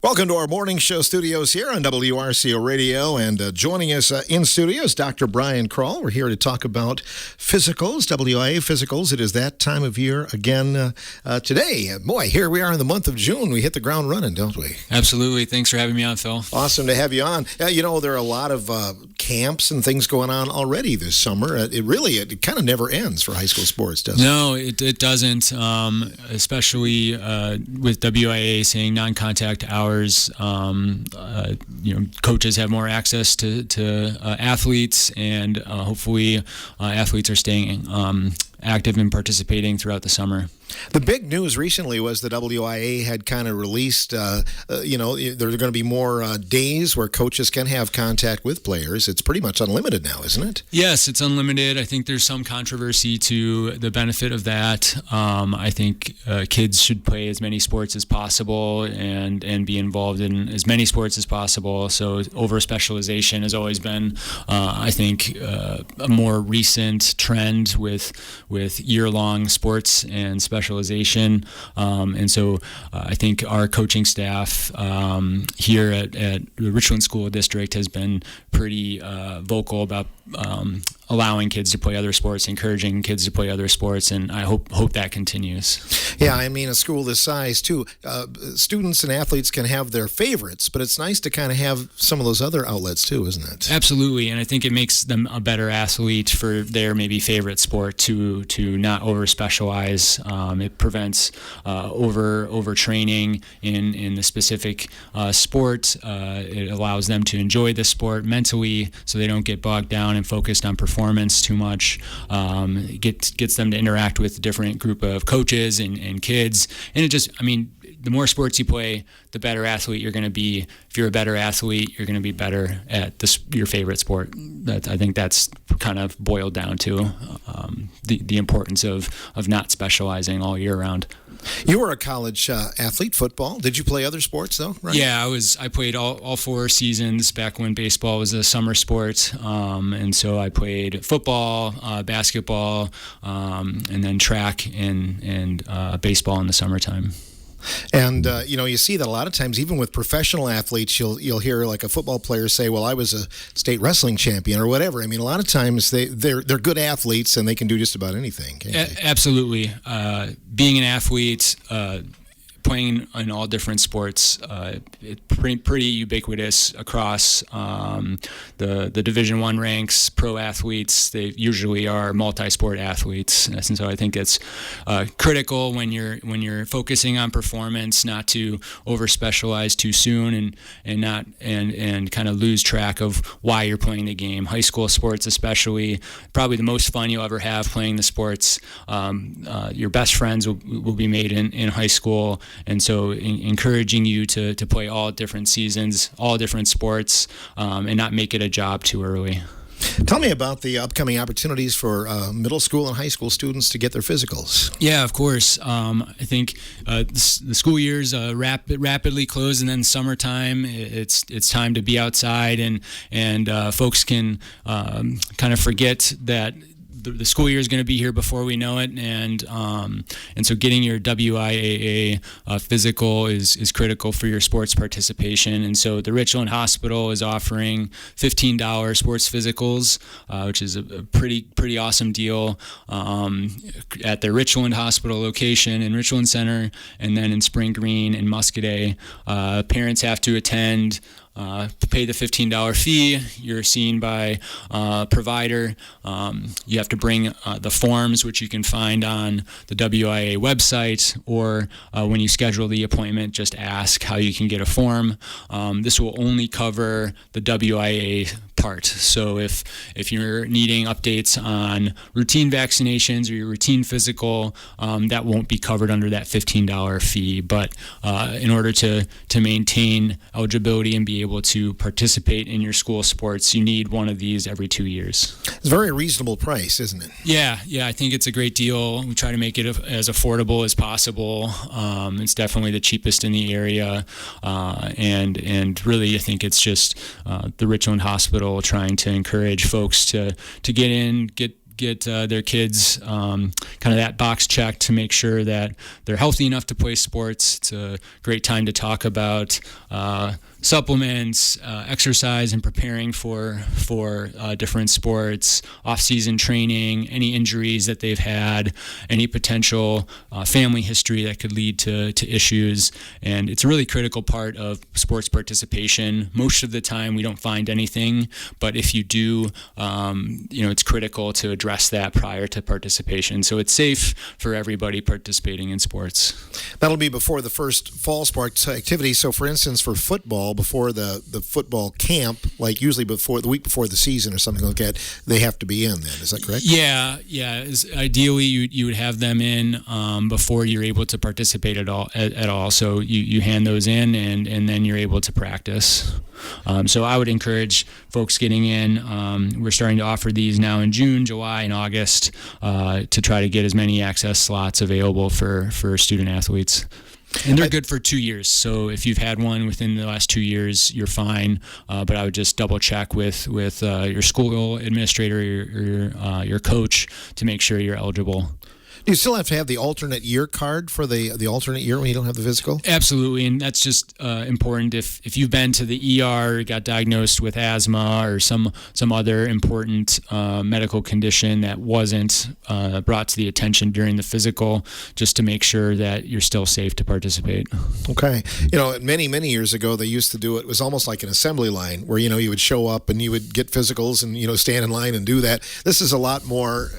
Welcome to our morning show studios here on WRCO Radio, and joining us in studio is Dr. Brian Kroll. We're here to talk about physicals, WIA physicals. It is that time of year again today. Boy, here we are in the month of June. We hit the ground running, don't we? Absolutely. Thanks for having me on, Phil. Awesome to have you on. You know, there are a lot of camps and things going on already this summer. It kind of never ends for high school sports, does it? No, it doesn't, especially with WIA saying non-contact hours. Coaches have more access to athletes, and hopefully athletes are staying active and participating throughout the summer. The big news recently was the WIA had kind of released, there are going to be more days where coaches can have contact with players. It's pretty much unlimited now, isn't it? Yes, it's unlimited. I think there's some controversy to the benefit of that. I think kids should play as many sports as possible and be involved in as many sports as possible. So over-specialization has always been, I think, a more recent trend with year-long sports and specialization, and so I think our coaching staff here at the Richland School District has been pretty vocal about allowing kids to play other sports, encouraging kids to play other sports, and I hope that continues. Yeah, I mean, a school this size too, students and athletes can have their favorites, but it's nice to kind of have some of those other outlets too, isn't it? Absolutely, and I think it makes them a better athlete for their maybe favorite sport to not over specialize. It prevents overtraining in the specific sport. It allows them to enjoy the sport mentally, so they don't get bogged down and focused on performance too much. Gets them to interact with a different group of coaches and kids, and the more sports you play, the better athlete you're going to be. If you're a better athlete, you're going to be better at your favorite sport. I think that's kind of boiled down to the importance of not specializing all year round. You were a college athlete, football. Did you play other sports though? Right? Yeah, I played all 4 seasons back when baseball was a summer sport, and so I played football, basketball, and then track and baseball in the summertime. And you see that a lot of times, even with professional athletes, you'll hear like a football player say, "Well, I was a state wrestling champion," or whatever. I mean, a lot of times they're good athletes and they can do just about anything. Can't they? Absolutely, being an athlete. Playing in all different sports, it's pretty ubiquitous across the Division I ranks. Pro athletes, they usually are multi-sport athletes, and so I think it's critical when you're focusing on performance, not to over-specialize too soon and kind of lose track of why you're playing the game. High school sports, especially, probably the most fun you'll ever have playing the sports. Your best friends will be made in high school. And so encouraging you to play all different seasons, all different sports, and not make it a job too early. Tell me about the upcoming opportunities for middle school and high school students to get their physicals. Yeah, of course. I think the school years rapidly close, and then summertime, it's time to be outside, and folks can kind of forget that the school year is going to be here before we know it, and so getting your WIAA physical is critical for your sports participation. And so the Richland Hospital is offering $15 sports physicals, which is a pretty awesome deal at the Richland Hospital location in Richland Center, and then in Spring Green and Muscadet. Parents have to attend. Pay the $15 fee. You're seen by a provider. You have to bring the forms, which you can find on the WIA website, or when you schedule the appointment, just ask how you can get a form. This will only cover the WIA part. So if you're needing updates on routine vaccinations or your routine physical, that won't be covered under that $15 fee. But in order to maintain eligibility and be able to participate in your school sports, you need one of these every 2 years. It's a very reasonable price, isn't it? Yeah, I think it's a great deal. We try to make it as affordable as possible. It's definitely the cheapest in the area, and really I think it's just the Richland Hospital trying to encourage folks to get get their kids kind of that box checked to make sure that they're healthy enough to play sports. It's a great time to talk about supplements, exercise, and preparing for different sports, off-season training, any injuries that they've had, any potential family history that could lead to issues. And it's a really critical part of sports participation. Most of the time we don't find anything, but if you do, it's critical to address that prior to participation. So it's safe for everybody participating in sports. That'll be before the first fall sports activity. So for instance, for football, before the football camp, like usually before the week before the season or something like that, they have to be in then. Is that correct? Yeah. Ideally, you would have them in before you're able to participate at all. So you hand those in, and then you're able to practice. So I would encourage folks getting in. We're starting to offer these now in June, July, and August to try to get as many access slots available for student athletes. And they're good for 2 years. So if you've had one within the last 2 years, you're fine. But I would just double check with your school administrator, your coach, to make sure you're eligible. Do you still have to have the alternate year card for the alternate year when you don't have the physical? Absolutely, and that's just important. If you've been to the ER, got diagnosed with asthma or some other important medical condition that wasn't brought to the attention during the physical, just to make sure that you're still safe to participate. Okay. Many years ago, they used to do it. It was almost like an assembly line where, you would show up and you would get physicals and, stand in line and do that. This is a lot more,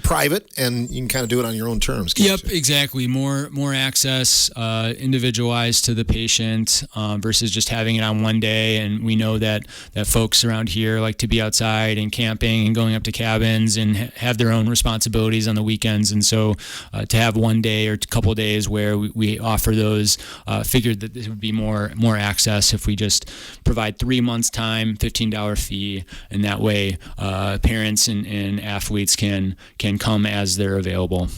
private, and you can kind of do it on your own terms. Yep, exactly. More access, individualized to the patient versus just having it on one day. And we know that folks around here like to be outside and camping and going up to cabins and have their own responsibilities on the weekends. And so to have one day or a couple of days where we offer those, figured that there would be more access if we just provide 3 months time, $15 fee, and that way parents and athletes can come as they're available.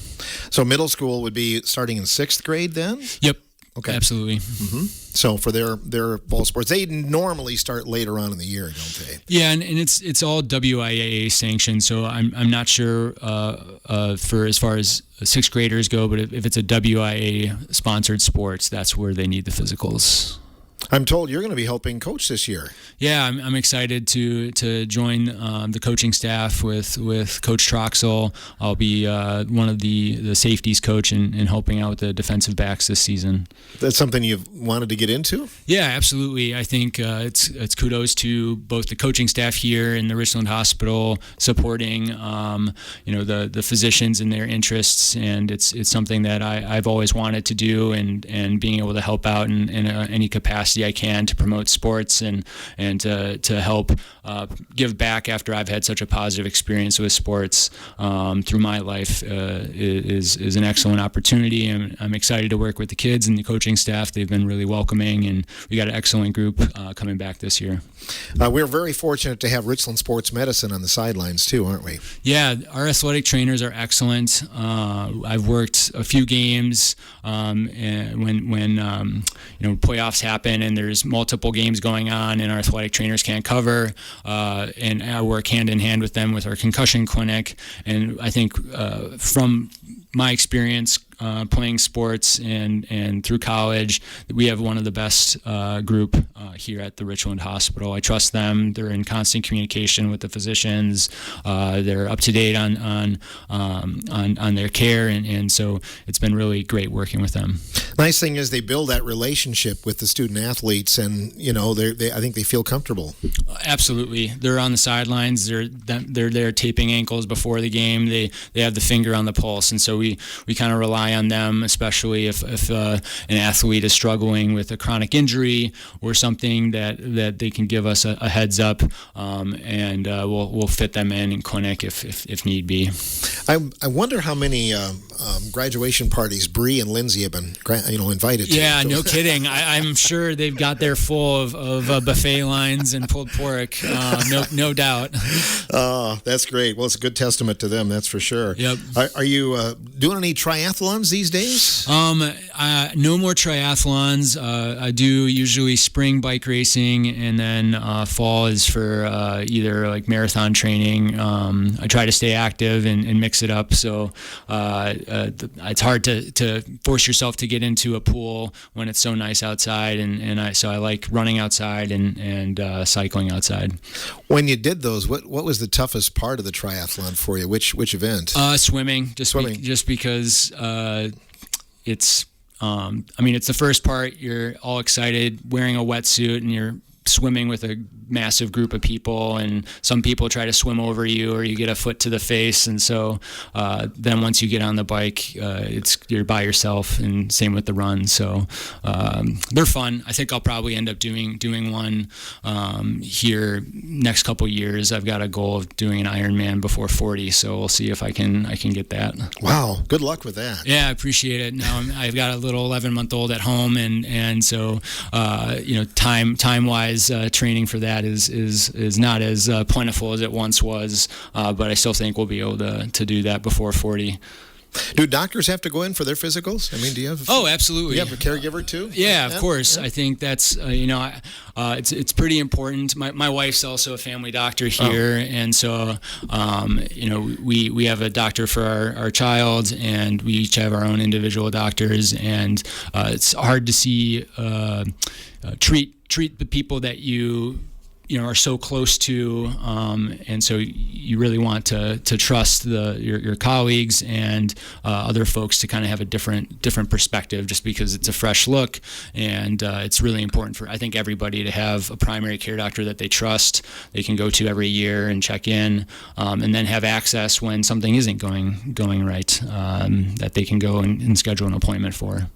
So middle school would be starting in 6th grade then? Yep. Okay. Absolutely. Mm-hmm. So for their fall sports, they normally start later on in the year, don't they? Yeah, and it's all WIAA sanctioned. So I'm not sure for as far as 6th graders go, but if it's a WIA sponsored sports, that's where they need the physicals. I'm told you're going to be helping coach this year. Yeah, I'm excited to join the coaching staff with Coach Troxel. I'll be one of the safeties coach and helping out with the defensive backs this season. That's something you've wanted to get into? Yeah, absolutely. I think it's kudos to both the coaching staff here in the Richland Hospital supporting the physicians and their interests, and it's something that I've always wanted to do, and being able to help out in any capacity I can to promote sports and to help give back after I've had such a positive experience with sports through my life is an excellent opportunity. And I'm excited to work with the kids and the coaching staff. They've been really welcoming, and we got an excellent group coming back this year. We're very fortunate to have Richland Sports Medicine on the sidelines too, aren't we? Yeah, our athletic trainers are excellent. I've worked a few games and when playoffs happen and there's multiple games going on and our athletic trainers can't cover, and I work hand in hand with them with our concussion clinic. And I think from my experience playing sports and through college, we have one of the best group here at the Richland Hospital. I trust them. They're in constant communication with the physicians. They're up to date on their care, and so it's been really great working with them. Nice thing is they build that relationship with the student athletes, and I think they feel comfortable. Absolutely, they're on the sidelines. They're there taping ankles before the game. They have the finger on the pulse, and so we kind of rely on them, especially if an athlete is struggling with a chronic injury or something that they can give us a heads up, and we'll fit them in clinic if need be. I wonder how many graduation parties Bree and Lindsay have been invited to. Yeah, no kidding. I'm sure they've got their full of buffet lines and pulled pork. No doubt. Oh, that's great. Well, it's a good testament to them, that's for sure. Yep. Are you doing any triathlons these days? No more triathlons. I do usually spring spring bike racing, and then fall is for either like marathon training. I try to stay active and mix it up. So it's hard to force yourself to get into a pool when it's so nice outside, and I like running outside and cycling outside. When you did those, what was the toughest part of the triathlon for you? Which event? Swimming. Just because it's. It's the first part. You're all excited, wearing a wetsuit, and you're swimming with a massive group of people, and some people try to swim over you, or you get a foot to the face, and so then once you get on the bike, you're by yourself, and same with the run. So they're fun. I think I'll probably end up doing one here next couple years. I've got a goal of doing an Ironman before 40, so we'll see if I can get that. Wow, good luck with that. Yeah, I appreciate it. Now I've got a little 11-month-old at home, and so time wise. Training for that is not as plentiful as it once was, but I still think we'll be able to do that before 40. Do doctors have to go in for their physicals? I mean, do you have? Oh, absolutely. Do you have a caregiver too? Yeah, of course. Yeah. I think that's it's pretty important. My wife's also a family doctor here, and so we have a doctor for our child, and we each have our own individual doctors, and it's hard to see treat the people that you are so close to, and so you really want to trust your colleagues and other folks to kind of have a different perspective, just because it's a fresh look, and it's really important for, I think, everybody to have a primary care doctor that they trust, they can go to every year and check in, and then have access when something isn't going right, that they can go and schedule an appointment for.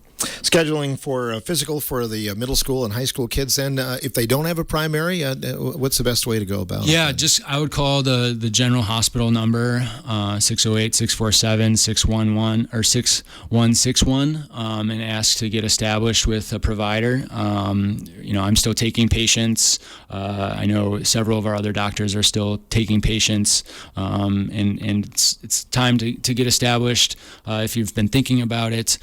Scheduling for a physical for the middle school and high school kids, then if they don't have a primary, what's the best way to go about it? I would call the general hospital number, 608-647-611 or 6161, and ask to get established with a provider. I'm still taking patients. I know several of our other doctors are still taking patients, and it's time to get established. If you've been thinking about it,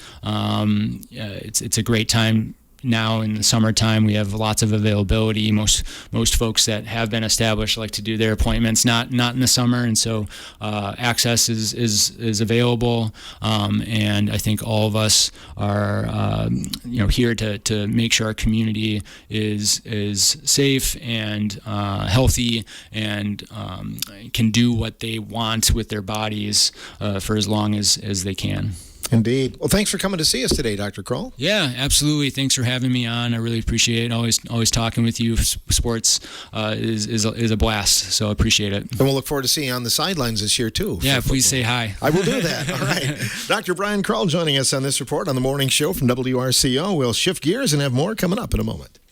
it's a great time now in the summertime. We have lots of availability. Most folks that have been established like to do their appointments not in the summer, and so access is available. And I think all of us are here to make sure our community is safe and healthy, and can do what they want with their bodies for as long as they can. Indeed. Well, thanks for coming to see us today, Dr. Kroll. Yeah, absolutely. Thanks for having me on. I really appreciate it. Always talking with you. Sports is a blast, so I appreciate it. And we'll look forward to seeing you on the sidelines this year, too. Yeah, please say hi. I will do that. All right. Dr. Brian Kroll joining us on this report on the morning show from WRCO. We'll shift gears and have more coming up in a moment.